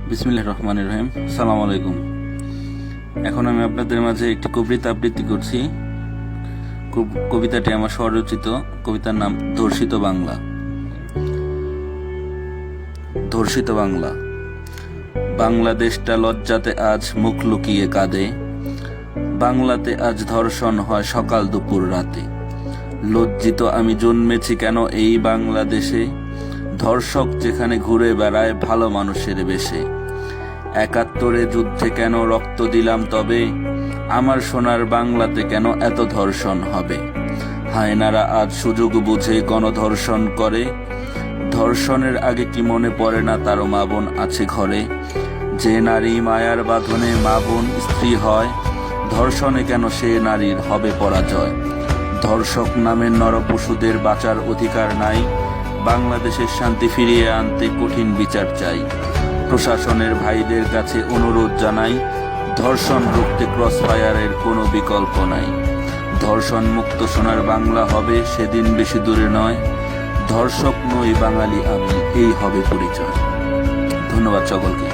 বিসমিল্লাহির রহমানির রহিম। আসসালামু আলাইকুম। এখন আমি আপনাদের মাঝে একটি কবিতা আবৃত্তি করছি। কবিতাটি আমার স্বরচিত। কবিতার নাম ধর্ষিত বাংলা। ধর্ষিত বাংলা। বাংলাদেশটা লজ্জাতে আজ মুখ লুকিয়ে কাঁদে। বাংলাতে আজ ধর্ষণ হয় সকাল দুপুর রাতে। লজ্জিত আমি জন্মেছি কেন এই বাংলাদেশে। ধর্ষক যেখানে ঘুরে বেড়ায় ভালো মানুষের বেশে। ৭১ যুদ্ধে কেন রক্ত দিলাম তবে। আমার সোনার বাংলাতে কেন এত ধর্ষণ হবে। হায়নারা আজ সুযোগ বুঝে গণধর্ষণ করে। ধর্ষণের আগে কি মনে পড়ে না তারও মা বোন আছে ঘরে। যে নারী মায়ার বাঁধনে মা বোন স্ত্রী হয়, ধর্ষণে কেন সে নারীর হবে পরাজয়। ধর্ষক নামের নরপশুদের বাঁচার অধিকার নাই। বাংলাদেশের শান্তি ফিরিয়ে আনতে কঠিন বিচার চাই। প্রশাসনের ভাইদের কাছে অনুরোধ জানাই, ধর্ষণ রুখতে ক্রসফায়ারের কোনো বিকল্প নাই। ধর্ষণ মুক্ত সোনার বাংলা হবে সেদিন বেশি দূরে নয়। ধর্ষক নই বাঙালি আমি, এই হবে পরিচয়। ধন্যবাদ সকলকে।